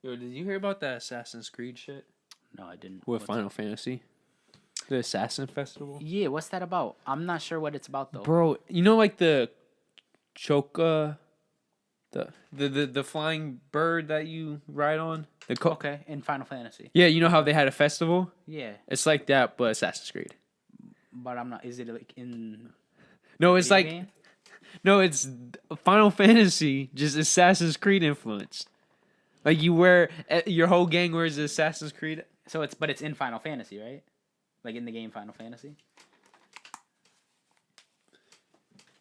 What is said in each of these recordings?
Yo, did you hear about that Assassin's Creed shit? No, I didn't. With Final Fantasy? The Assassin Festival? Yeah, what's that about? I'm not sure what it's about though. Bro, you know like the choka, the flying bird that you ride on? Okay, in Final Fantasy. Yeah, you know how they had a festival? Yeah, It's like that, but Assassin's Creed. but I'm not. Is it like in? No, it's video like game? no, it's Final Fantasy, just Assassin's Creed influence. Like you wear your whole gang wears Assassin's Creed. So it's in Final Fantasy, right? Like in the game Final Fantasy.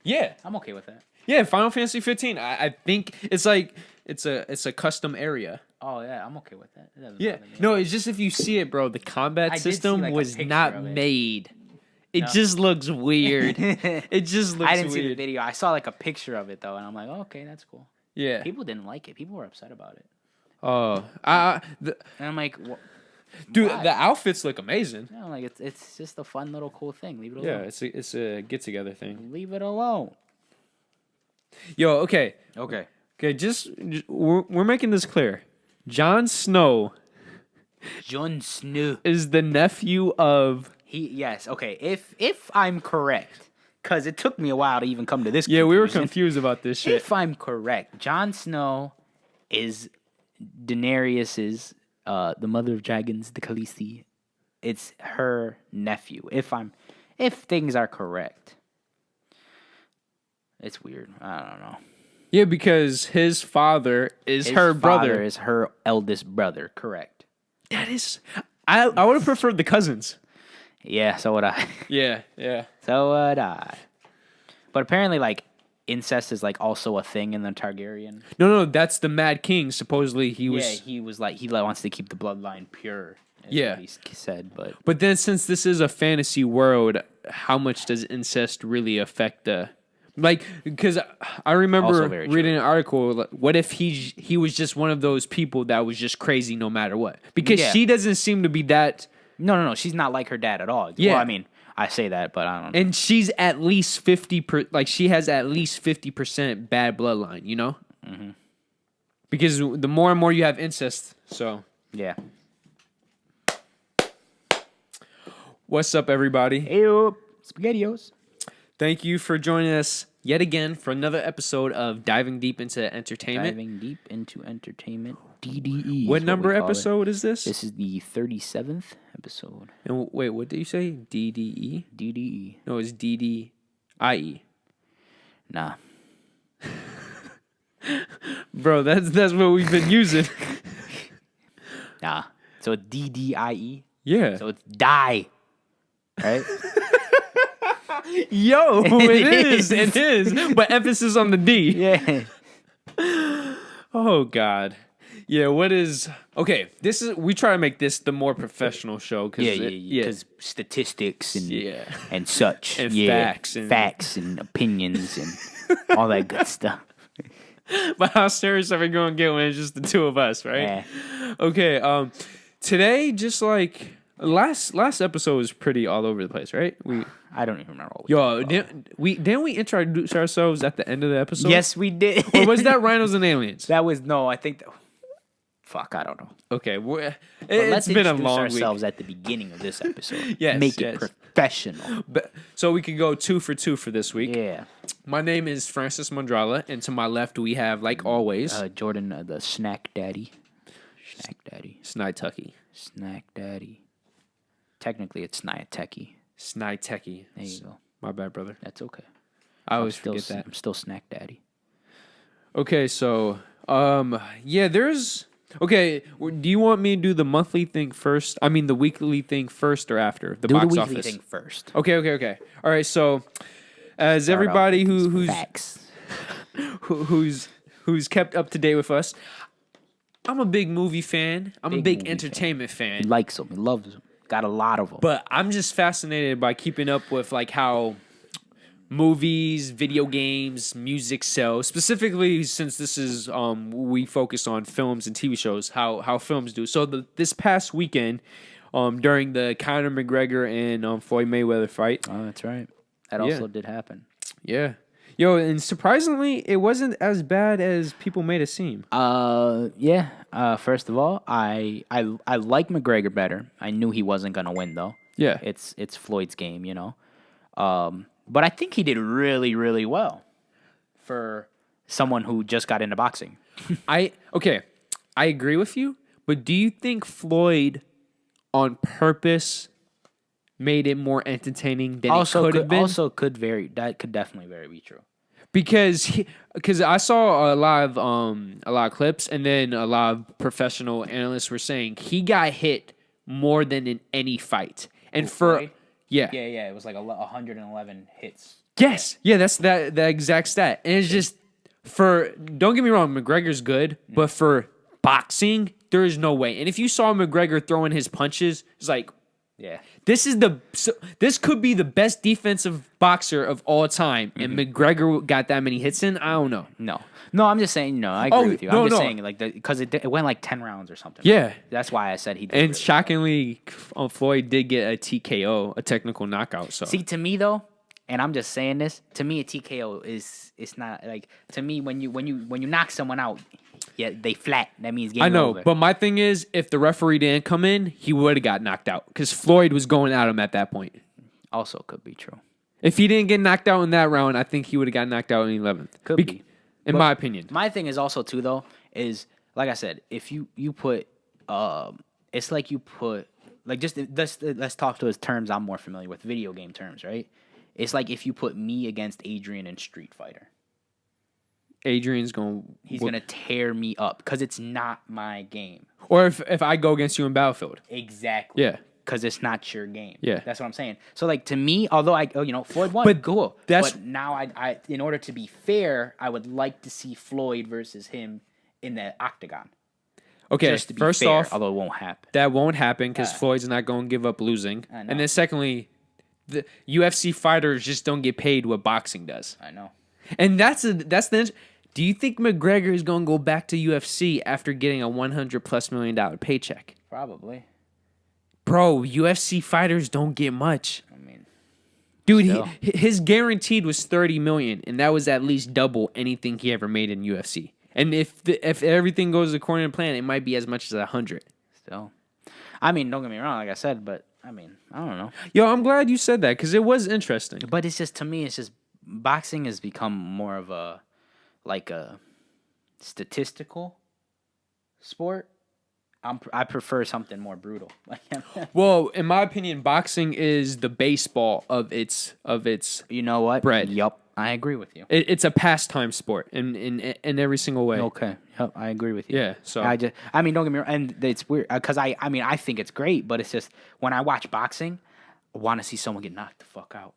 Yeah, I'm okay with that. yeah. Final Fantasy 15. I think it's like it's a custom area. Oh yeah, I'm okay with that. It doesn't Yeah, bother me. no, it's just if you see it, bro. The combat I did see, system like, a was picture not of it. made. It No. just looks weird. It just looks. I didn't see the weird. video. I saw like a picture of it though, and I'm like, oh, okay, that's cool. Yeah. People didn't like it. People were upset about it, Oh, and I'm like, dude, why? the outfits look amazing. You know, like it's just a fun little cool thing. Leave it Yeah, alone. it's a get together thing. Leave it alone. Yo, okay, Okay. just we're making this clear. Jon Snow Jon Snow. is the nephew of. Yes. Okay. If I'm correct, because it took me a while to even come to this. Yeah, we were conclusion. confused about this shit. If I'm correct, Jon Snow is Daenerys's, the mother of dragons, the Khaleesi. It's her nephew. If things are correct, it's weird. I don't know. Yeah, because his father is His her father brother. is her eldest brother. Correct. That is, I would have preferred the cousins. Yeah. So would I. Yeah, yeah. So would I. But apparently, like, incest is like also a thing in the Targaryen. No, that's the Mad King. Supposedly he was. Yeah, he was like he wants to keep the bloodline pure. Is Yeah. what he said, but But then, since this is a fantasy world, how much does incest really affect the? Like, because I remember Also very true. reading an article. Like, what if he was just one of those people that was just crazy no matter what? Because Yeah. she doesn't seem to be that. no, she's not like her dad at all. Yeah. Well, I mean, I say that, but I don't know. And she's at least 50. Like she has at least 50% bad bloodline. You know. Mm-hmm. Because the more and more you have incest, so. Yeah. What's up, everybody? Ew, SpaghettiOs. Thank you for joining us yet again for another episode of Diving Deep into Entertainment. Diving deep into entertainment. DDE. What is number we call it. episode is this? This is the 37th episode. And wait, what did you say? DDE? DDE. No, it's DDIE. Nah. Bro, that's what we've been using. Nah. So it's DDIE. Yeah. So it's die. Right? Yo, it is. But emphasis on the D. Yeah. Oh God. Yeah, what is we try to make this the more professional show because Yeah. Because statistics and Yeah. and such. And yeah. facts and- opinions and all that good stuff. But how serious are we going to get when it's just the two of us, right? Yeah. Okay, today, just like last episode was pretty all over the place, right? I don't even remember what we talked about. Didn't we introduce ourselves at the end of the episode? Yes, we did. Or was that Rhinos and Aliens? That was I think that. Fuck, I don't know. Okay, But it's been a long ourselves week. at the beginning of this episode. Yes, Make yes. it professional. But, so we could go 2 for 2 for this week. Yeah. My name is Francis Mondrala, and to my left we have, like always, Jordan, the snack daddy. Snack daddy. Snitucky. Snack daddy. Technically, it's Sniteki. Snitucky. There you go. My bad, brother. That's okay. I always still, forget that. I'm still snack daddy. Okay, so there's okay. Do you want me to do the monthly thing first? I mean, the weekly thing first or after the Do box the weekly office? thing first. Okay. All right. So, as Start everybody off with these who's facts. who's kept up to date with us, I'm a big movie fan. I'm a Big big movie entertainment He fan. likes them. He loves them. Got a lot of them. But I'm just fascinated by keeping up with like how movies, video games, music sell. Specifically, since this is we focus on films and TV shows, how films do. So this past weekend, during the Conor McGregor and Floyd Mayweather fight, Oh, that's right. That Yeah. also did happen. yeah, Yo, and surprisingly, it wasn't as bad as people made it seem. Yeah. First of all, I like McGregor better. I knew he wasn't gonna win though. Yeah. It's Floyd's game, you know. But I think he did really, really well for someone who just got into boxing. I agree with you, but do you think Floyd on purpose made it more entertaining than it could have been? That could definitely very be true. Because I saw a lot of clips, and then a lot of professional analysts were saying he got hit more than in any fight. And Floyd? yeah. It was like 111 hits. Yes. Yeah, that's that exact stat. And it's just don't get me wrong, McGregor's good, but for boxing, there is no way. And if you saw McGregor throwing his punches, it's like, Yeah. this could be the best defensive boxer of all time, and McGregor got that many hits in. I don't know. No, I'm just saying. No, I agree with you. I'm just saying like because it went like 10 rounds or something. Yeah, that's why I said he did. And really shockingly, Floyd did get a TKO, a technical knockout. So see, to me though, and I'm just saying this. To me, a TKO is it's not like to me when you knock someone out. Yeah, they flat. That means game over. I know, but my thing is, if the referee didn't come in, he would have got knocked out because Floyd was going at him at that point. Also, could be true. If he didn't get knocked out in that round, I think he would have got knocked out in the 11th. Could be, in my opinion. My thing is also too though is like I said, if you put, it's like you put like just let's talk to his terms. I'm more familiar with video game terms, right? It's like if you put me against Adrian in Street Fighter. Adrian's he's gonna tear me up because it's not my game. Or if I go against you in Battlefield. Exactly. Yeah. Because it's not your game. Yeah. That's what I'm saying. So like to me, although Floyd won, but cool. But now I in order to be fair, I would like to see Floyd versus him in the octagon. Okay, just to be first fair, off, although it won't happen. That won't happen because Floyd's not going to give up losing. I know. And then secondly, the UFC fighters just don't get paid what boxing does. I know. And that's the. Do you think McGregor is going to go back to UFC after getting a $100+ million paycheck? Probably. Bro, UFC fighters don't get much. I mean, dude, his guaranteed was $30 million, and that was at least double anything he ever made in UFC. And if everything goes according to plan, it might be as much as 100. Still, I mean, don't get me wrong, like I said, but I mean, I don't know. Yo, I'm glad you said that because it was interesting. But it's just to me, boxing has become more of a statistical sport. I prefer something more brutal. Well, in my opinion, boxing is the baseball of its. You know what? Bread. Yup, I agree with you. It's a pastime sport in every single way. Okay, yep, I agree with you. Yeah. So don't get me wrong, and it's weird because I think it's great, but it's just when I watch boxing, I want to see someone get knocked the fuck out.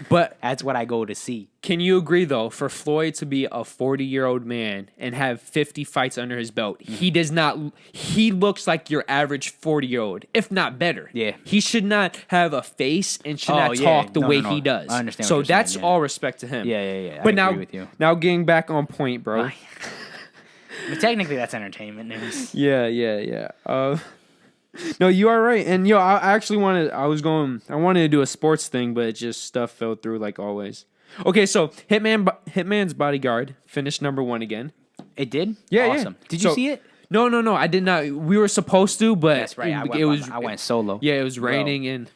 But that's what I go to see. Can you agree though, for Floyd to be a 40-year-old man and have 50 fights under his belt, he does not. He looks like your average 40-year-old, if not better. Yeah. He should not have a face and should not talk the way he does. I understand. So that's all respect to him. Yeah. But I agree with you. Now getting back on point, bro. But technically, that's entertainment news. Yeah. No, you are right. And I actually wanted to do a sports thing, but just stuff fell through like always. Okay, so Hitman's Bodyguard finished number 1 again. It did? Yeah, awesome. Yeah. Did you see it? No, I did not. We were supposed to, but that's right. I went solo. Yeah, it was raining and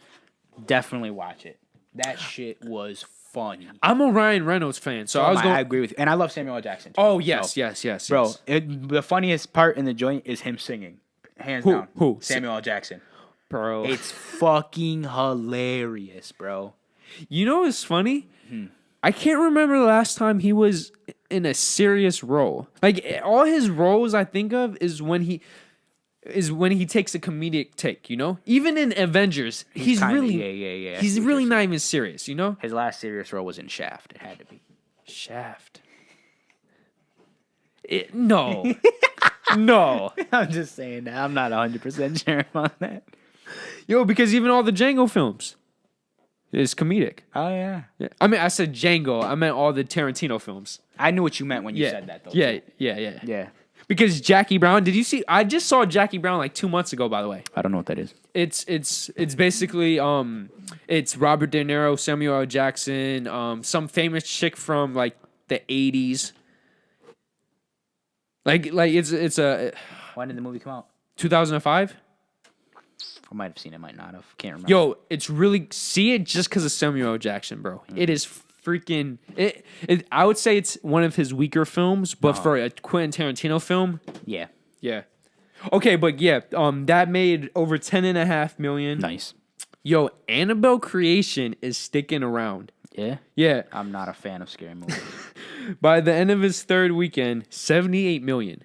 definitely watch it. That shit was funny. I'm a Ryan Reynolds fan, so I agree with you, and I love Samuel L. Jackson too. Oh yes, bro. The funniest part in the joint is him singing. Hands down. Who? Samuel L. Jackson. Bro. It's fucking hilarious, bro. You know what's funny? I can't remember the last time he was in a serious role. Like, all his roles I think of is when he takes a comedic take, you know? Even in Avengers, he's really He's really not even serious, you know? His last serious role was in Shaft. It had to be. Shaft. No. No. I'm just saying that. I'm not 100% sure about that. Yo, because even all the Django films is comedic. Oh, yeah. I mean, I said Django. I meant all the Tarantino films. I knew what you meant when you said that, though. Yeah. Because Jackie Brown, did you see? I just saw Jackie Brown like 2 months ago, by the way. I don't know what that is. It's basically it's Robert De Niro, Samuel L. Jackson, some famous chick from like the 80s. Like it's a When did the movie come out? 2005. I might have seen it, might not have. Can't remember. Yo, it's really see it just because of Samuel L. Jackson, bro. It is freaking it. I would say it's one of his weaker films, but for a Quentin Tarantino film, Yeah. yeah. Okay, but yeah, that made over 10.5 million. Nice. Yo, Annabelle Creation is sticking around. Yeah. Yeah, I'm not a fan of scary movies. by the end of his third weekend, 78 million.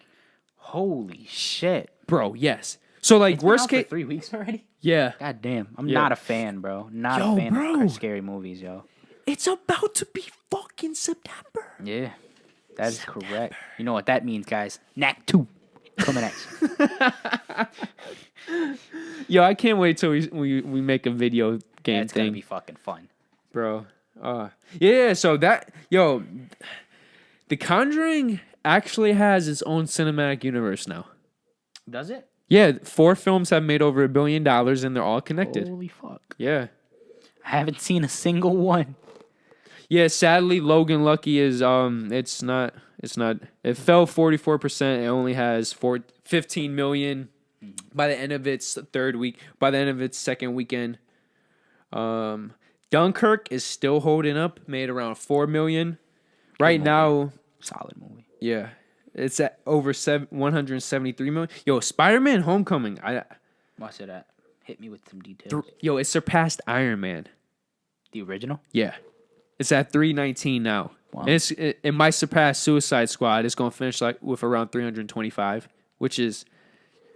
Holy shit. Bro, yes. So like It's been worst out for case, 3 weeks already? yeah, God damn. I'm Yeah. not a fan, bro. Not Yo, a fan bro. of scary movies, yo. it's about to be fucking September. Yeah. That is correct. You know what that means, guys. Knack 2 coming at you. Yo, I can't wait till we make a video game It's going to thing, be fucking fun. bro. Yeah. So that The Conjuring actually has its own cinematic universe now. Does it? Yeah, 4 films have made over $1 billion, and they're all connected. Holy fuck. Yeah. I haven't seen a single one. Yeah, sadly, Logan Lucky is it's not it fell 44%. It only has 15 million by the end of its second weekend. Dunkirk is still holding up, made around 4 million. Right now, Solid movie. yeah. It's at over 173 million. Yo, Spider-Man Homecoming. Watch it at. Hit me with some details. It surpassed Iron Man. The original? Yeah. It's at 319 now. Wow. And it might surpass Suicide Squad. It's going to finish like with around 325, which is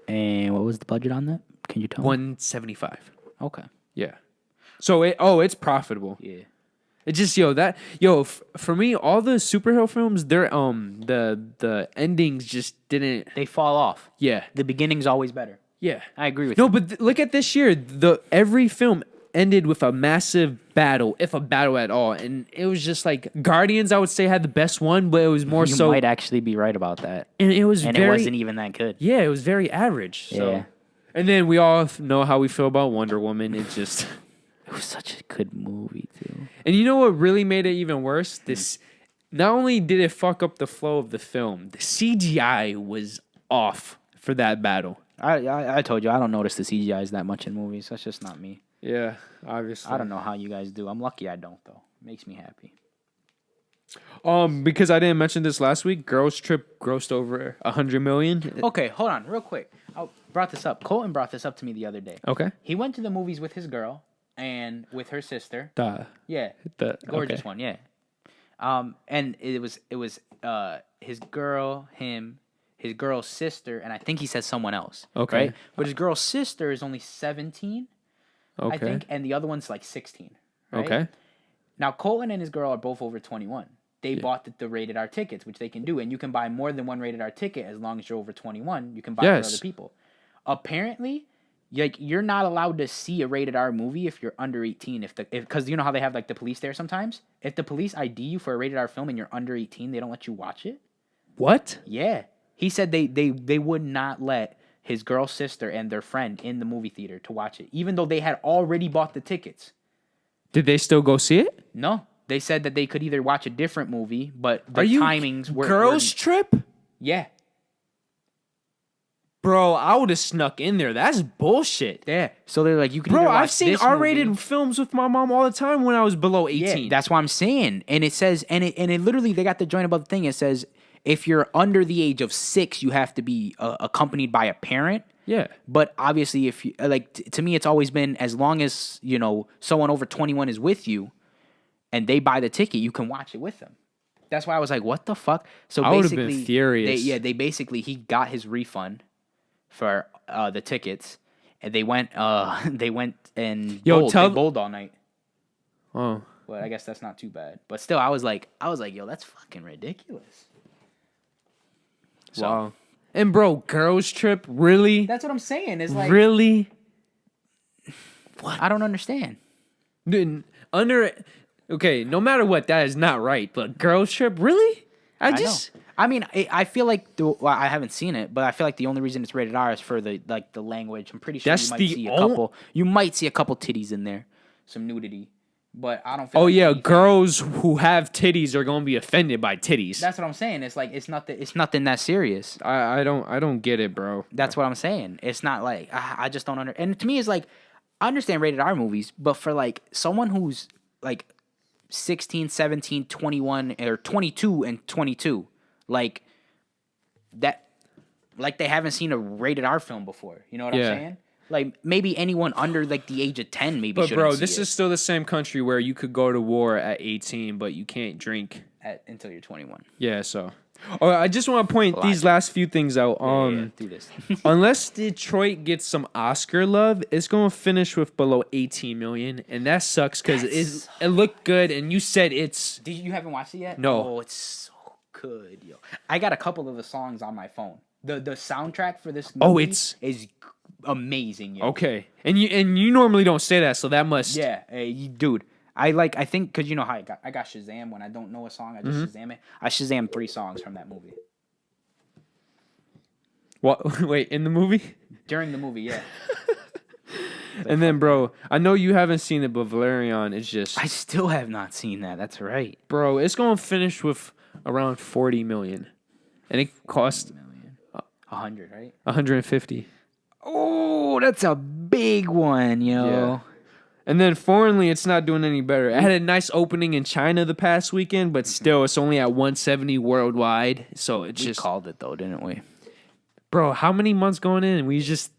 And what was the budget on that? Can you tell me? 175. Okay. Yeah. So it's profitable. Yeah. It just for me, all the superhero films, they're the endings just didn't. They fall off. Yeah. The beginning's always better. Yeah. I agree with No, you. but look at this year. Every film ended with a massive battle, if a battle at all, and it was just like Guardians. I would say had the best one, but it was more You so. might actually be right about that. And it was And very. it wasn't even that good. Yeah, it was very average. So. Yeah. And then we all know how we feel about Wonder Woman. It just. It was such a good movie, too. And you know what really made it even worse? Not only did it fuck up the flow of the film, the CGI was off for that battle. I told you, I don't notice the CGIs that much in movies. That's just not me. Yeah, obviously. I don't know how you guys do. I'm lucky I don't, though. It makes me happy. Because I didn't mention this last week, Girls Trip grossed over 100 million. Okay, hold on, real quick. I brought this up. Colton brought this up to me the other day. Okay. He went to the movies with his girl and with her sister. Yeah. The Gorgeous okay. one, yeah. And it was his girl, him, his girl's sister, and I think he said someone else. Okay. Right? But his girl's sister is only 17, Okay. I think, and the other one's like 16. Right? Okay. Now Colton and his girl are both over 21. They bought the rated R tickets, which they can do, and you can buy more than one rated R ticket as long as you're over 21. You can buy for other people. Apparently, you're not allowed to see a rated R movie if you're under 18. Because you know how they have like the police there sometimes. If the police ID you for a rated R film and you're under 18, they don't let you watch it. What? Yeah, he said they would not let his girl's sister and their friend in the movie theater to watch it, even though they had already bought the tickets. Did they still go see it? No, they said that they could either watch a different movie, but the Are you timings were Girls Trip? Yeah. Bro, I would have snuck in there. That's bullshit. Yeah. So they're like, you can Bro, either watch I've seen this R-rated movie. films with my mom all the time when I was below 18. Yeah, that's what I'm saying. And it says, and it literally, they got the joint about the thing. It says, if you're under the age of 6, you have to be accompanied by a parent. Yeah. But obviously, if you to me, it's always been as long as someone over 21 is with you, and they buy the ticket, you can watch it with them. That's why I was like, what the fuck? So I would have been basically, furious. they basically he got his refund for the tickets, and they went and they bowled all night. Oh. But I guess that's not too bad. But still, I was like, yo, that's fucking ridiculous. So, Wow. And bro, Girls Trip, really? that's what I'm saying. Is like, Really? I don't understand. Dude, okay, no matter what, that is not right. But Girls Trip, really? I just know. I mean, I feel like I haven't seen it, but I feel like the only reason it's rated R is for the language. I'm pretty sure That's you might the see a couple. You might see a couple titties in there, some nudity. But I don't feel Oh like yeah, anything- girls who have titties are gonna be offended by titties. That's what I'm saying. It's like it's nothing that serious. I don't get it, bro. That's what I'm saying. It's not like I just don't And to me, it's like I understand rated R movies, but for like someone who's like 16, 17, 21, or 22 and 22, like that, like they haven't seen a rated R film before. You know what Yeah. I'm saying? Like maybe anyone under like the age of 10 maybe. But shouldn't bro, see this it is still the same country where you could go to war at 18, but you can't drink. until you're 21. Yeah, so. Oh, I just want to point these last few things out. Do this. Unless Detroit gets some Oscar love, it's going to finish with below 18 million, and that sucks because it looked good, and you said it's. Did you haven't watched it yet? No. Oh, it's so good, yo. I got a couple of the songs on my phone. The soundtrack for this movie is amazing, yo. Okay, and you normally don't say that, so that must. Yeah, dude. I think because you know how I got Shazam when I don't know a song, I just Shazam it. I Shazam 3 songs from that movie. What? Wait, in the movie? During the movie, yeah. And then, bro, I know you haven't seen it, but Valerian is just. I still have not seen that. That's right. Bro, it's going to finish with around 40 million, and it cost 100, right? 150. Oh, that's a big one, yo. Yeah. And then foreignly, it's not doing any better. It had a nice opening in China the past weekend, but still, it's only at 170 worldwide. So it's We called it though, didn't we? bro, how many months going in?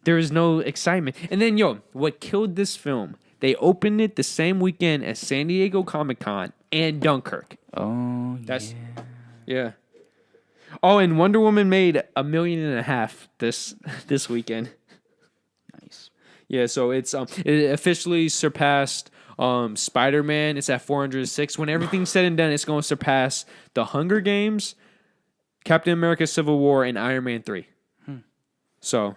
There was no excitement. And then, yo, what killed this film? They opened it the same weekend as San Diego Comic-Con and Dunkirk. Oh, Yeah. Oh, and Wonder Woman made $1.5 million this weekend. Nice. Yeah, so it officially surpassed Spider-Man. It's at 406. When everything's said and done, it's going to surpass The Hunger Games, Captain America: Civil War, and Iron Man 3. So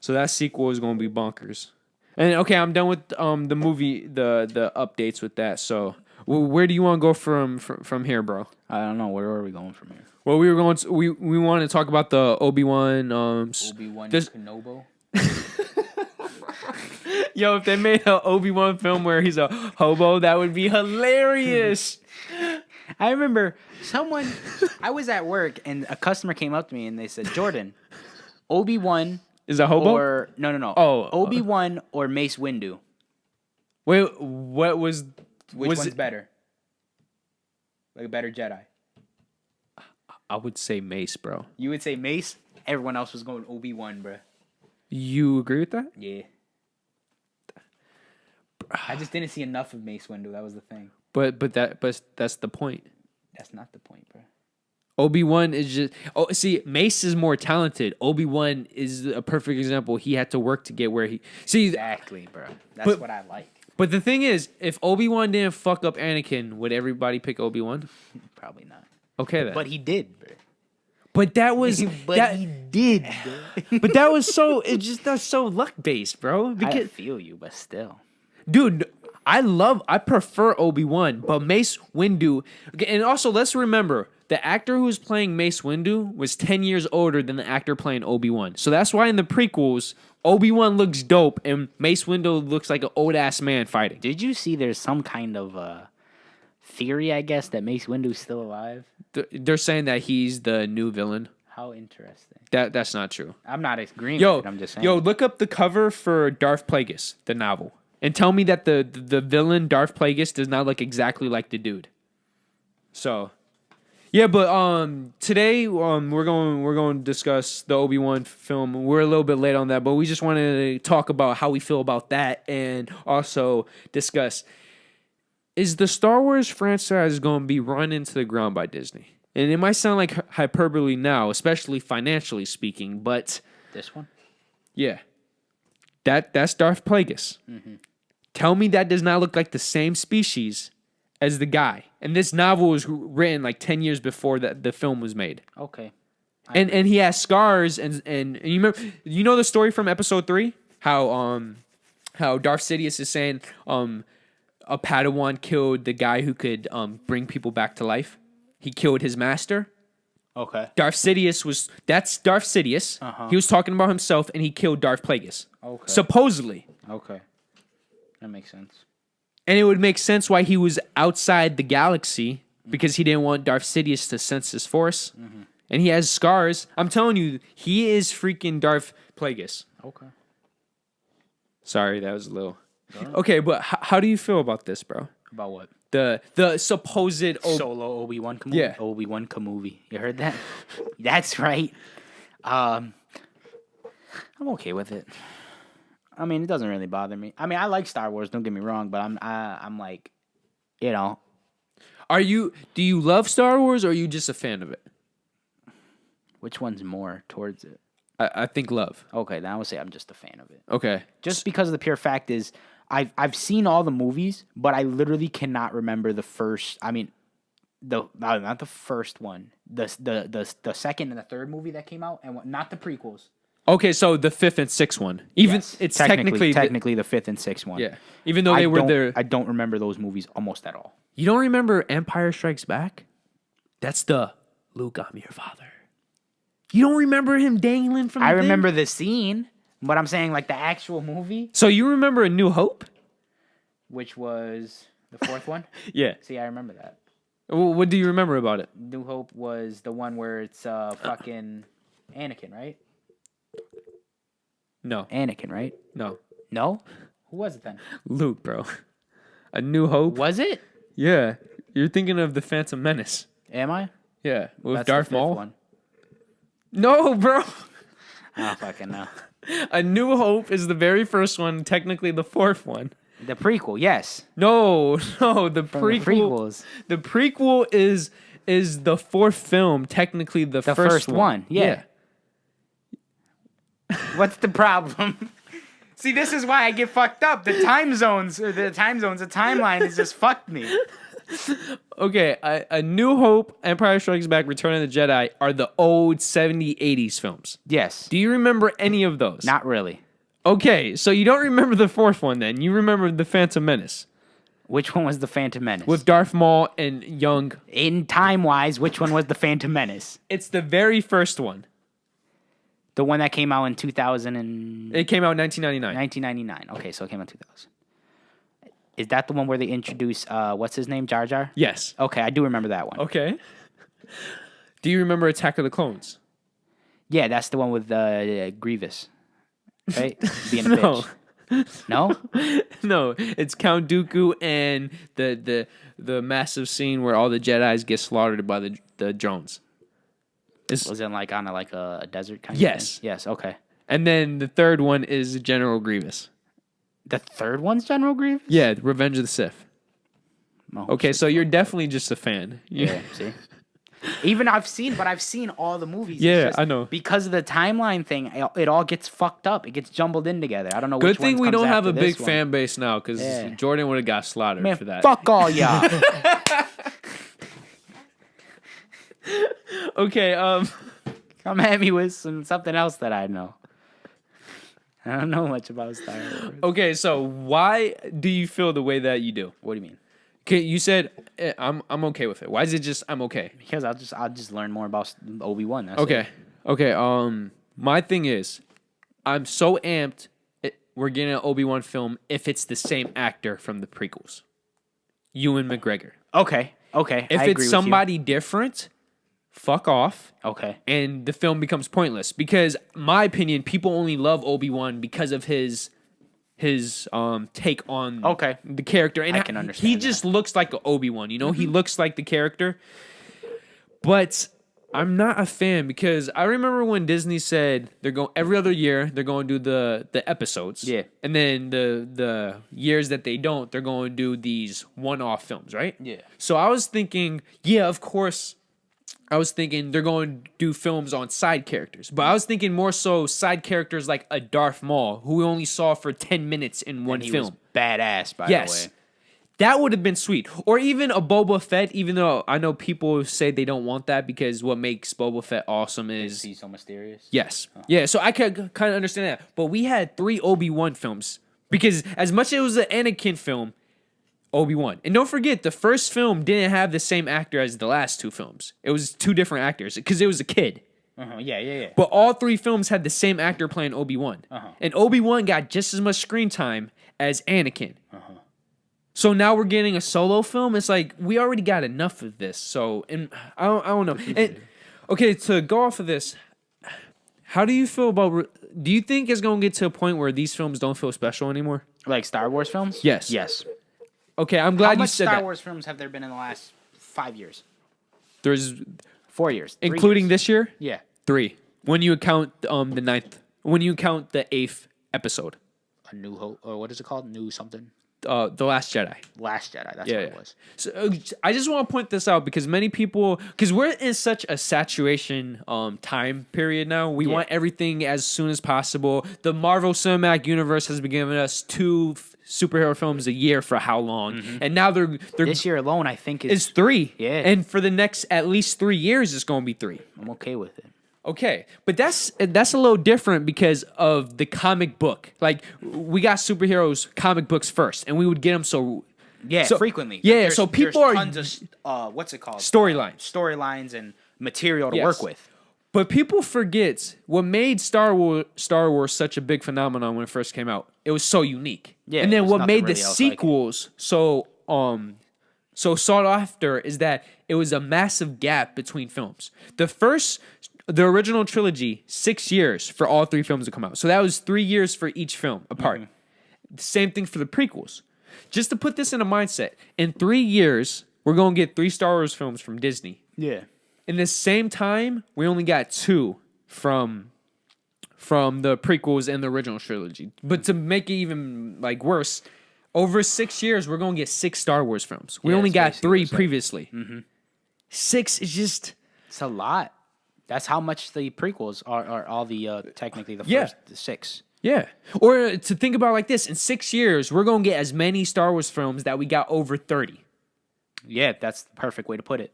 that sequel is going to be bonkers. And okay, I'm done with the movie, the updates with that. So where do you want to go from here, bro? I don't know. Where are we going from here? Well, we want to talk about the Obi-Wan. Obi-Wan Kenobi. Yo, if they made an Obi-Wan film where he's a hobo, that would be hilarious. I remember I was at work and a customer came up to me and they said, Jordan, Obi-Wan Is a hobo? or no. Oh, Obi-Wan or Mace Windu. Wait, what was? Which one's better? Like a better Jedi. I would say Mace, bro. You would say Mace. Everyone else was going Obi-Wan, bro. You agree with that? Yeah. I just didn't see enough of Mace Windu. That was the thing. But that's the point. That's not the point, bro. Obi-Wan is just. Oh, see, Mace is more talented. Obi-Wan is a perfect example. He had to work to get where he. See, Exactly, bro. That's what I like. But the thing is, if Obi-Wan didn't fuck up Anakin, would everybody pick Obi-Wan? Probably not. Okay, then. But he did, bro. But that was. He did, bro. But that was so. That's so luck based, bro. I feel you, but still. Dude, I prefer Obi-Wan, but Mace Windu. And also, let's remember, the actor who's playing Mace Windu was 10 years older than the actor playing Obi-Wan. So that's why in the prequels, Obi-Wan looks dope and Mace Windu looks like an old-ass man fighting. Did you see there's some kind of theory, I guess, that Mace Windu's still alive? They're saying that he's the new villain. How interesting. That's not true. I'm not agreeing with it, I'm just saying. Yo, look up the cover for Darth Plagueis, the novel. And tell me that the villain Darth Plagueis does not look exactly like the dude. So, yeah, but today we're going to discuss the Obi-Wan film. We're a little bit late on that, but we just wanted to talk about how we feel about that and also discuss, is the Star Wars franchise going to be run into the ground by Disney? And it might sound like hyperbole now, especially financially speaking, but This one? yeah. That's Darth Plagueis. Mm-hmm. Tell me that does not look like the same species as the guy. And this novel was written like 10 years before that the film was made. Okay. And he has scars and you remember, you know the story from episode 3? How Darth Sidious is saying a Padawan killed the guy who could bring people back to life. He killed his master. Okay. Darth Sidious that's Darth Sidious. Uh-huh. He was talking about himself, and he killed Darth Plagueis. Okay. Supposedly. Okay. That makes sense. And it would make sense why he was outside the galaxy because he didn't want Darth Sidious to sense his force. Mm-hmm. And he has scars. I'm telling you, he is freaking Darth Plagueis. Okay. Sorry, that was a little... Okay, but how do you feel about this, bro? About what? The supposed... Solo Obi-Wan Kenobi? Yeah. Obi-Wan Kenobi. You heard that? That's right. I'm okay with it. I mean, it doesn't really bother me. I mean, I like Star Wars, don't get me wrong, but I'm like, you know. Do you love Star Wars or are you just a fan of it? Which one's more towards it? I think love. Okay, then I would say I'm just a fan of it. Okay. Just because of the pure fact is, I've seen all the movies, but I literally cannot remember the first. I mean, not the first one, the second and the third movie that came out, and not the prequels. Okay, so the fifth and sixth one, even Yes, it's technically the fifth and sixth one. yeah. Even though they were there, I don't remember those movies almost at all. you don't remember Empire Strikes Back? That's the Luke, I'm your father. You don't remember him dangling from? I the thing? remember the scene, but I'm saying like the actual movie, So you remember A New Hope? which was the fourth one. Yeah. See, I remember that. What do you remember about it? New Hope was the one where it's fucking Anakin, right? No, Anakin, right? no, No? Who was it then? Luke, bro. A New Hope. Was it? Yeah, you're thinking of the Phantom Menace. Am I? Yeah, with That's the Darth fifth Maul. one. No, bro. I don't fucking know. A New Hope is the very first one, technically the fourth one. The prequel, yes. No, the From the prequel. prequels. The prequel is the fourth film, technically the first one, yeah. What's the problem? See, this is why I get fucked up. The timeline has just fucked me. Okay, A New Hope, Empire Strikes Back, Return of the Jedi are the old 70s, 80s films. Yes. Do you remember any of those? Not really. Okay, so you don't remember the fourth one then. You remember the Phantom Menace. Which one was the Phantom Menace? With Darth Maul and young. In time-wise, which one was the Phantom Menace? It's the very first one. The one that came out in 2000 and... It came out in 1999. 1999. Okay, so it came out in 2000. Is that the one where they introduce, what's his name, Jar Jar? Yes. Okay, I do remember that one. Okay. Do you remember Attack of the Clones? Yeah, that's the one with Grievous, right? Being a No. bitch. No? No, it's Count Dooku and the massive scene where all the Jedis get slaughtered by the drones. Was it like on a desert kind Yes. of thing? Yes, okay. And then the third one is General Grievous. The third one's General Grievous? Yeah, Revenge of the Sith. Oh, Okay, shit. so you're definitely just a fan. Yeah, see? I've seen all the movies. It's Yeah, just I know. Because of the timeline thing, it all gets fucked up. It gets jumbled in together. I don't know Good which thing one we comes don't have after a big this one. fan base now, because Yeah. Jordan would have got slaughtered Man, for that. fuck all y'all. Okay, Come at me with something else that I know. I don't know much about Star Wars. okay, so why do you feel the way that you do? What do you mean? Okay, you said I'm okay with it. Why is it just I'm okay? Because I'll just learn more about Obi-Wan. That's Okay. Okay. My thing is, I'm so amped. We're getting an Obi-Wan film if it's the same actor from the prequels, Ewan McGregor. Okay. Okay. If I agree it's with somebody different, fuck off. you. Okay. And the film becomes pointless because, my opinion, people only love Obi-Wan because of his take on Okay. the character. And I can understand he that. just looks like an Obi-Wan, you know? He looks like the character. But I'm not a fan because I remember when Disney said they're going every other year, they're going to do the episodes. Yeah. And then the years that they don't, they're going to do these one-off films, right? Yeah. So I was thinking, yeah, of course. I was thinking they're going to do films on side characters. But I was thinking more so side characters like a Darth Maul, who we only saw for 10 minutes in one He film. was badass, by Yes. the way. That would have been sweet. Or even a Boba Fett, even though I know people say they don't want that because what makes Boba Fett awesome is... He's so mysterious. Yes. Yeah, so I could kind of understand that. But we had 3 Obi-Wan films. Because as much as it was an Anakin film, Obi-Wan. And don't forget, the first film didn't have the same actor as the last 2 films. It was 2 different actors because it was a kid. Yeah. But all 3 films had the same actor playing Obi-Wan. And Obi-Wan got just as much screen time as Anakin. So now we're getting a solo film. It's like we already got enough of this. So, and I don't know. And okay, to go off of this, how do you feel about? Do you think it's gonna get to a point where these films don't feel special anymore? Like Star Wars films? Yes. Yes. Okay, I'm glad How you much said Star that. Wars films have there been in the last 5 years? There's 4 years. 3 including years. this year, Yeah. 3. When you count the ninth, when you count the 8th episode, A New Hope, or what is it called? New something? The Last Jedi. Last Jedi. That's Yeah, what it yeah. was. So I just want to point this out because many people, because we're in such a saturation time period now. We want everything as soon as possible. The Marvel Cinematic Universe has been giving us 2 superhero films a year for how long, and now they're This year alone, I think it's 3. Yeah. And for the next at least 3 years, it's going to be 3. I'm okay with it. Okay, but that's a little different because of the comic book. Like we got superheroes comic books first, and we would get them so Frequently. Yeah, There's- so people there's are tons of what's it called? storylines. And material to Yes. work with. But people forget what made Star Wars such a big phenomenon when it first came out. It was so unique. Yeah, and then there's what nothing made the really else like it. sequels so sought after is that it was a massive gap between films. The original trilogy, 6 years for all 3 films to come out. So that was 3 years for each film apart. The same thing for the prequels. Just to put this in a mindset, in 3 years, we're going to get 3 Star Wars films from Disney. Yeah. In the same time, we only got 2 from the prequels and the original trilogy. But to make it even like worse, over 6 years, we're going to get 6 Star Wars films. We Yeah, only it's got basically 3 what it's like. previously. 6 is just... It's a lot. That's how much the prequels are all the technically the Yeah. first 6. Yeah. Or to think about it like this, in 6 years, we're going to get as many Star Wars films that we got over 30. Yeah, that's the perfect way to put it.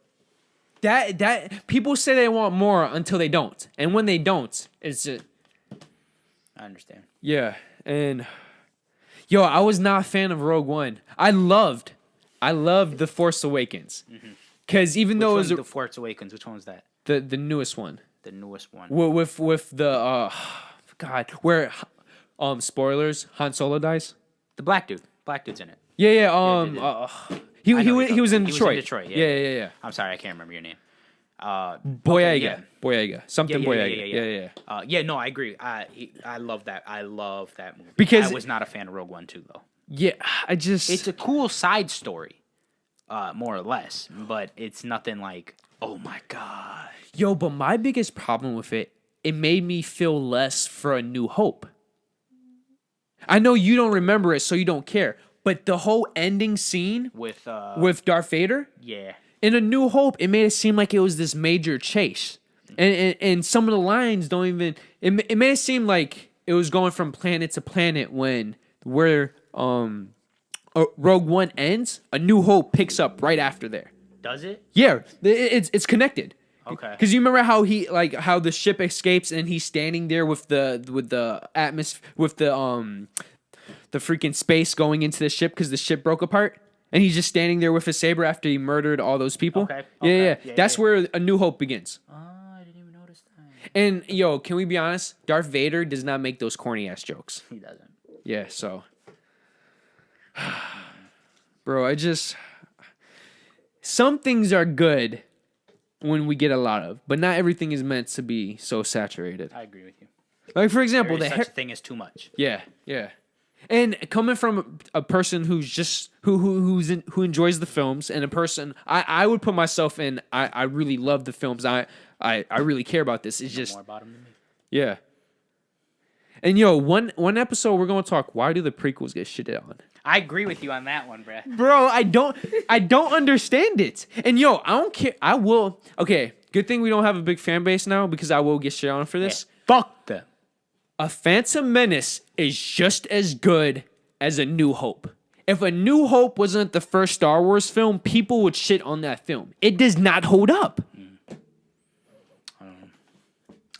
That people say they want more until they don't. And when they don't, it's I understand. yeah. And yo, I was not a fan of Rogue One. I loved The Force Awakens. Cuz even though it was The Force Awakens, which one was that? the newest one. The newest one. With the God, where spoilers, Han Solo dies. The black dude. Black dude's in it. Yeah. He I know was in He was in Detroit. Detroit, yeah. Yeah. I'm sorry, I can't remember your name. Boyega. yeah. Boyega. Something Boyega. Yeah. No, I agree. I love that. I love that movie. Because- I was not a fan of Rogue One too, though. Yeah, I just It's a cool side story, more or less, but it's nothing like, oh my god. Yo, but my biggest problem with it made me feel less for A New Hope. I know you don't remember it, so you don't care. But the whole ending scene With with Darth Vader yeah, in A New Hope, it made it seem like it was this major chase, and some of the lines don't even. It made it seem like it was going from planet to planet where Rogue One ends. A New Hope picks up right after there. does it? Yeah, it's connected. Okay. Because you remember how the ship escapes and he's standing there with the atmosphere with the freaking space going into the ship because the ship broke apart and he's just standing there with his saber after he murdered all those people. Okay. Yeah. Yeah, That's where A New Hope begins. Oh, I didn't even notice that. And yo, can we be honest? Darth Vader does not make those corny ass jokes. He doesn't. Yeah. So, bro, some things are good when we get a lot of, but not everything is meant to be so saturated. I agree with you. Like for example, There is the such a thing as too much. yeah. And coming from a person who's just who enjoys the films and a person I would put myself in. I really love the films. I really care about this. It's just More about him than me. yeah. And yo, one episode we're gonna talk. Why do the prequels get shitted on? I agree with you on that one, bruh. Bro, I don't understand it. And yo, I don't care. I will. Okay, good thing we don't have a big fan base now because I will get shit on for this. Fuck them. A Phantom Menace is just as good as A New Hope. If A New Hope wasn't the first Star Wars film, people would shit on that film. It does not hold up.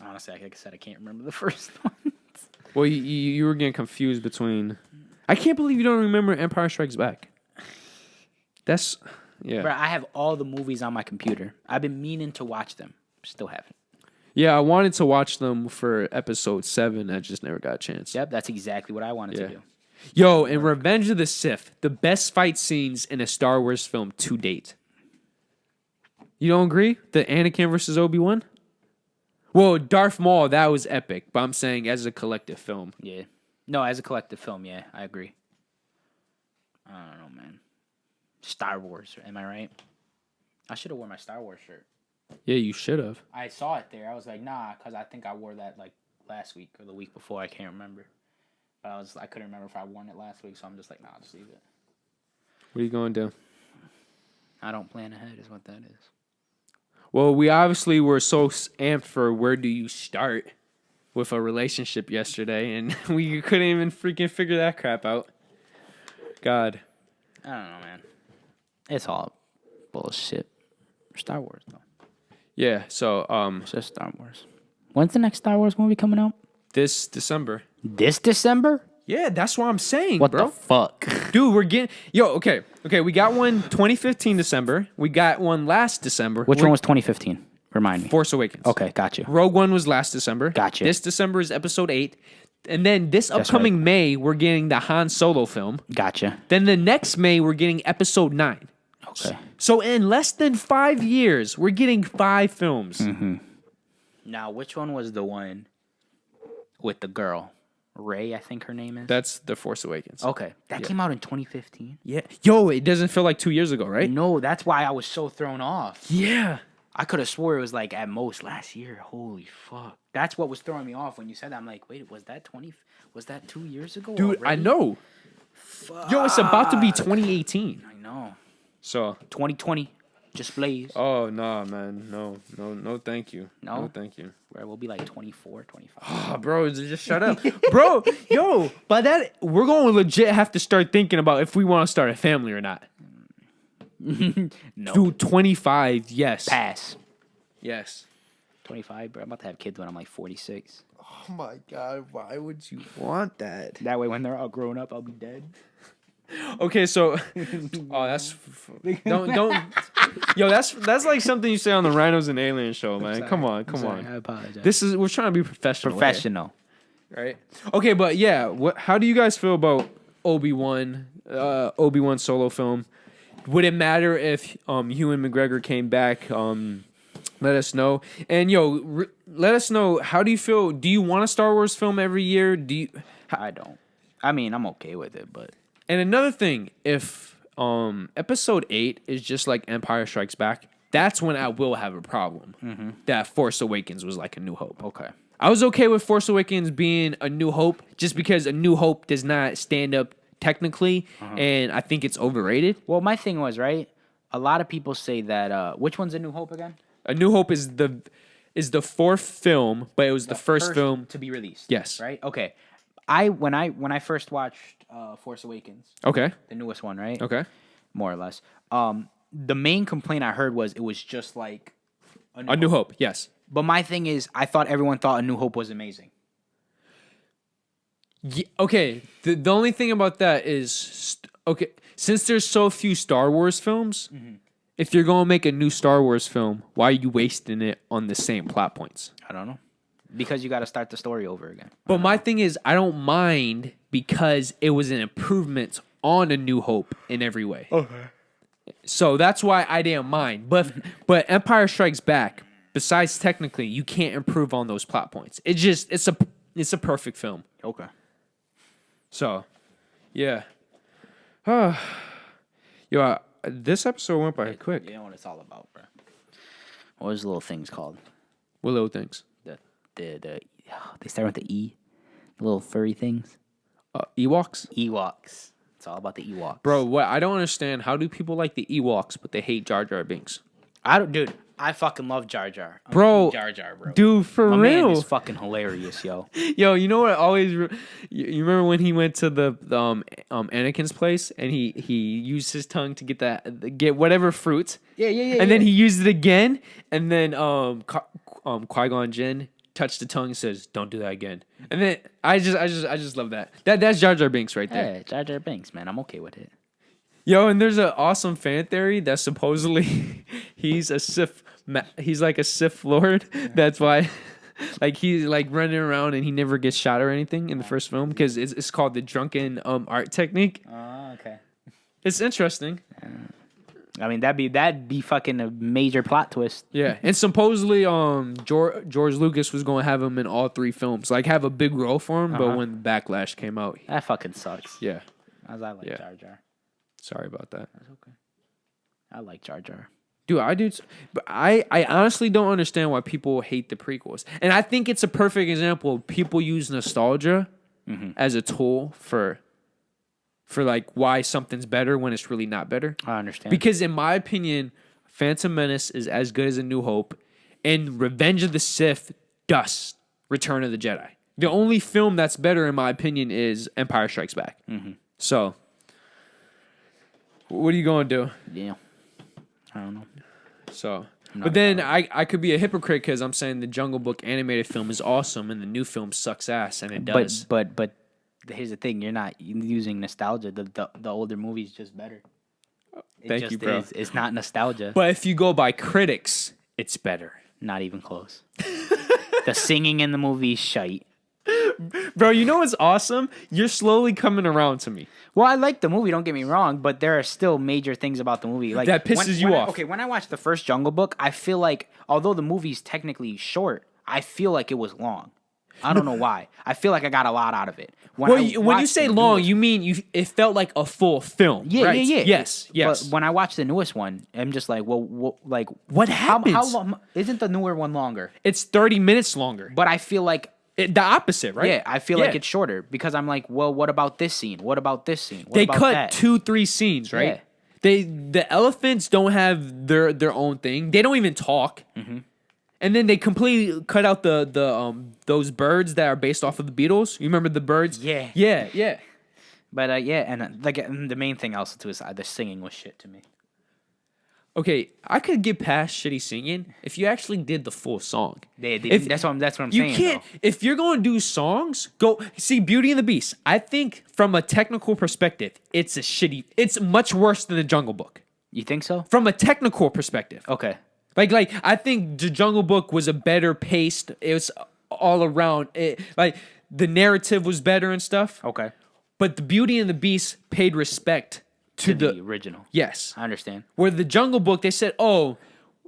Honestly, like I said, I can't remember the first one. Well, you were getting confused between. I can't believe you don't remember Empire Strikes Back. That's yeah. Bruh, I have all the movies on my computer. I've been meaning to watch them. Still haven't. Yeah, I wanted to watch them for episode 7. I just never got a chance. Yep, that's exactly what I wanted Yeah. to do. Yo, in Revenge of the Sith, the best fight scenes in a Star Wars film to date. You don't agree? The Anakin versus Obi-Wan? Well, Darth Maul, that was epic, but I'm saying as a collective film. Yeah. No, as a collective film, yeah, I agree. I don't know, man. Star Wars, am I right? I should have worn my Star Wars shirt. Yeah, you should have. I saw it there. I was like, nah, because I think I wore that like last week or the week before. I can't remember. But I couldn't remember if I worn it last week, so I'm just like, nah, I'll just leave it. What are you going to do? I don't plan ahead is what that is. Well, we obviously were so amped for where do you start with a relationship yesterday, and we couldn't even freaking figure that crap out. God. I don't know, man. It's all bullshit. Star Wars, though. Yeah, so It's just Star Wars. When's the next Star Wars movie coming out? this December. This December? Yeah, that's what I'm saying, What bro. the fuck? Dude, we're getting... Yo, okay, we got one 2015 December. We got one last December. Which one was 2015? Remind me. Force Awakens. Okay, got you. Rogue One was last December. Gotcha. This December is episode 8. And then this upcoming May, we're getting the Han Solo film. Gotcha. Then the next May, we're getting episode 9. Okay. So in less than 5 years, we're getting 5 films. Mm-hmm. Now, which one was the one with the girl? Rey, I think her name is. That's The Force Awakens. Okay. That came out in 2015? Yeah. Yo, it doesn't feel like 2 years ago, right? No, that's why I was so thrown off. Yeah. I could have swore it was like at most last year. Holy fuck. That's what was throwing me off when you said that. I'm like, wait, was that 2 years ago? Dude, already? I know. Fuck. Yo, it's about to be 2018. I know. So. 2020. Just blaze. Oh, nah, man. No, thank you. No? No, thank you. Where we'll be like 24, 25. Oh, bro, just shut up. Bro, yo, by that, we're going to legit have to start thinking about if we want to start a family or not. No. Dude, 25, yes. Pass. Yes. 25, bro. I'm about to have kids when I'm like 46. Oh, my God. Why would you want that? That way, when they're all grown up, I'll be dead. Okay, so... Oh, that's... Don't... Yo, that's like something you say on the Rhinos and Aliens show, man. Sorry. Come on. I apologize. We're trying to be professional. Professional. Here, right? Okay, but yeah, how do you guys feel about Obi-Wan solo film? Would it matter if Ewan McGregor came back? Let us know. And yo, let us know, how do you feel? Do you want a Star Wars film every year? I don't. I mean, I'm okay with it, but... And another thing, if episode 8 is just like Empire Strikes Back, that's when I will have a problem. Mm-hmm. That Force Awakens was like A New Hope. Okay. I was okay with Force Awakens being A New Hope just because A New Hope does not stand up technically, and I think it's overrated. Well, my thing was, right, a lot of people say that... which one's A New Hope again? A New Hope is the fourth film, but it was the first film to be released. Yes. Right? Okay. When I first watched Force Awakens, Okay. the newest one, right? Okay. More or less. The main complaint I heard was it was just like A New Hope, yes. But my thing is, I thought everyone thought A New Hope was amazing. Yeah, okay. The only thing about that is, okay, since there's so few Star Wars films, if you're going to make a new Star Wars film, why are you wasting it on the same plot points? I don't know. Because you got to start the story over again. But my thing is, I don't mind because it was an improvement on A New Hope in every way. Okay. So that's why I didn't mind. But Empire Strikes Back, besides technically, you can't improve on those plot points. It's a perfect film. Okay. So, yeah. Yo, this episode went by quick. You know what it's all about, bro. What was the little things called? What little things? They start with the E. The little furry things. Ewoks? Ewoks. It's all about the Ewoks. Bro, what I don't understand, how do people like the Ewoks, but they hate Jar Jar Binks? Dude, I fucking love Jar Jar. Bro, Jar Jar, bro. Dude, for My real. man is fucking hilarious, yo. Yo, you know what? You remember when he went to the Anakin's place and he used his tongue to get whatever fruit. Yeah. And then he used it again, and then Qui-Gon Jinn touched the tongue and says, "Don't do that again." And then I just love that. That's Jar Jar Binks right there. Yeah, Jar Jar Binks, man. I'm okay with it. Yo, and there's an awesome fan theory that supposedly he's a Sith. He's like a Sith Lord. That's why. Like he's like running around and he never gets shot or anything in the first film because it's called the drunken art technique. Oh, okay. It's interesting. I mean, that'd be fucking a major plot twist. Yeah, and supposedly George Lucas was going to have him in all 3 films, like have a big role for him. But when the backlash came out, That fucking sucks. yeah, As I like Yeah. Jar Jar. sorry about that. That's okay. I like Jar Jar. Dude, I do, but I honestly don't understand why people hate the prequels, and I think it's a perfect example of people use nostalgia as a tool for like why something's better when it's really not better. I understand. Because in my opinion, Phantom Menace is as good as A New Hope, and Revenge of the Sith dusts Return of the Jedi. The only film that's better, in my opinion, is Empire Strikes Back. So, what are you going to do? Yeah. I don't know. So, but then I could be a hypocrite because I'm saying the Jungle Book animated film is awesome and the new film sucks ass, and it does. But here's the thing: you're not using nostalgia. The older movie's just better. It Thank just you, bro. Is. It's not nostalgia. But if you go by critics, it's better. Not even close. The singing in the movie is shite. Bro, you know what's awesome? You're slowly coming around to me. Well, I like the movie. Don't get me wrong, but there are still major things about the movie like That pisses you off. Okay, when I watched the first Jungle Book, I feel like although the movie's technically short, I feel like it was long. I don't know why. I feel like I got a lot out of it. When you say long, you mean it felt like a full film. Yeah, right? yeah. Yes. But when I watched the newest one, I'm just like, well, What happens? How long isn't the newer one longer? It's 30 minutes longer. But I feel like The opposite, right? yeah, I feel like it's shorter because I'm like, well, what about this scene? What about this scene? What They about cut that? 2-3 scenes, right? The elephants don't have their own thing. They don't even talk. And then they completely cut out the those birds that are based off of the Beatles. You remember the birds? Yeah. Yeah. But yeah, and the main thing also too is the singing was shit to me. Okay, I could get past shitty singing if you actually did the full song. That's what I'm You saying. can't. Though. If you're going to do songs, go see Beauty and the Beast. I think from a technical perspective, it's It's much worse than the Jungle Book. You think so? From a technical perspective, Okay. like I think the Jungle Book was a better paced. It was all around. Like the narrative was better and stuff. Okay. But the Beauty and the Beast paid respect to The original. Yes. I understand. Where the Jungle Book, they said, "Oh,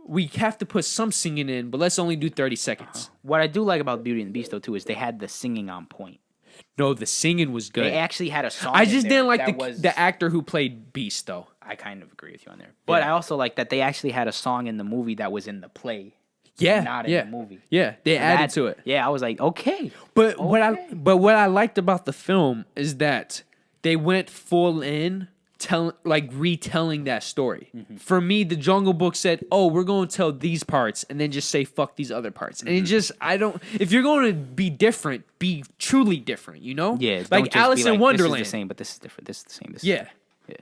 we have to put some singing in, but let's only do 30 seconds." What I do like about Beauty and the Beast though too is they had the singing on point. No, the singing was good. They actually had a song. I in just there didn't like that the actor who played Beast, though. I kind of agree with you on there, but I also like that they actually had a song in the movie that was in the play. Yeah, Not in the movie. Yeah, they added to it. Yeah, I was like, okay. But what I liked about the film is that they went full in retelling that story. For me, the Jungle Book said, "Oh, we're going to tell these parts," and then just say "fuck these other parts." And it just, I don't. If you're going to be different, be truly different. You know? Yeah, don't like just Alice be in Wonderland. This is the same, but this is different. This is the same. This Yeah. yeah.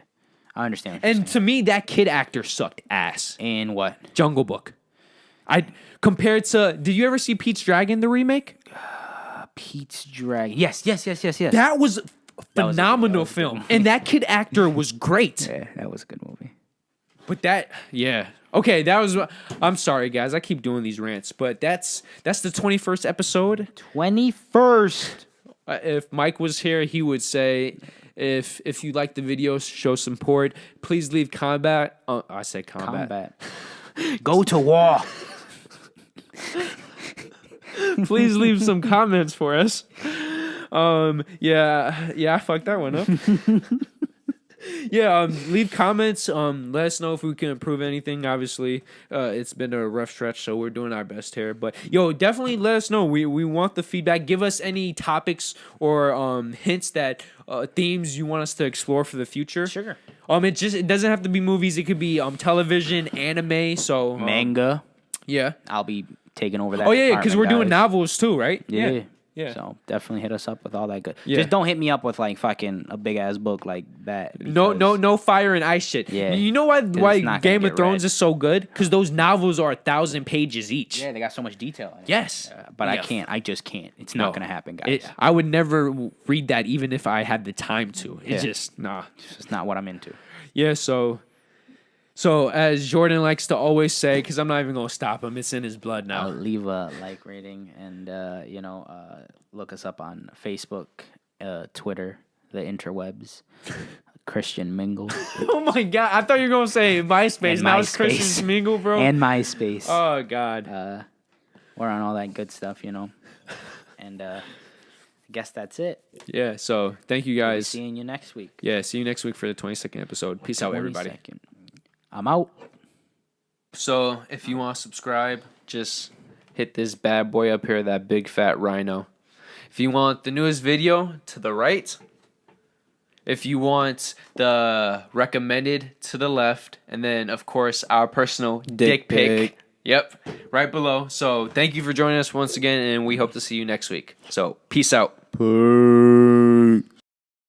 I understand. What you're And to me, that kid actor sucked ass. saying. And what? Jungle Book. Compared to, did you ever see Pete's Dragon, the remake? Pete's Dragon. Yes. That was a phenomenal film. And that kid actor was great. Yeah, that was a good movie. But yeah. Okay, that was, I'm sorry, guys. I keep doing these rants, but that's the 21st episode. 21st. If Mike was here, he would say, if you like the video, show support. Please leave combat. I said combat. Go to war. Please leave some comments for us. Yeah, I fucked that one up. Yeah, leave comments. Let us know if we can improve anything. Obviously, it's been a rough stretch, so we're doing our best here. But yo, definitely let us know. We want the feedback. Give us any topics or hints that themes you want us to explore for the future. Sure. It doesn't have to be movies. It could be television, anime. So Manga. Yeah. I'll be taking over that. Oh yeah, because we're doing guys. novels too, right? Yeah. Yeah. So definitely hit us up with all that good. Yeah. Just don't hit me up with like fucking a big ass book like that. No fire and ice shit. Yeah. You know why it's not gonna Game of get Thrones read. is so good? Because those novels are 1,000 pages each. Yeah, they got so much detail in it. Yes. But I Yeah. can't. I just can't. It's not gonna happen, guys. I would never read that even if I had the time to. It's Yeah. just nah. It's just not what I'm into. Yeah. So So, as Jordan likes to always say, because I'm not even going to stop him, it's in his blood now. Leave a like rating and, look us up on Facebook, Twitter, the interwebs, Christian Mingle. Oh my God. I thought you were going to say MySpace. And Now it's MySpace. Christian Mingle, bro. And MySpace. Oh, God. We're on all that good stuff, And I guess that's it. Yeah, so thank you We'll be guys. seeing you next week. Yeah, see you next week for the 22nd episode. Peace out, everybody. 22nd. I'm out. So, if you want to subscribe, just hit this bad boy up here, that big fat rhino. If you want the newest video, to the right. If you want the recommended, to the left. And then, of course, our personal dick pic. Yep, right below. So, thank you for joining us once again, and we hope to see you next week. So, peace out. Peace.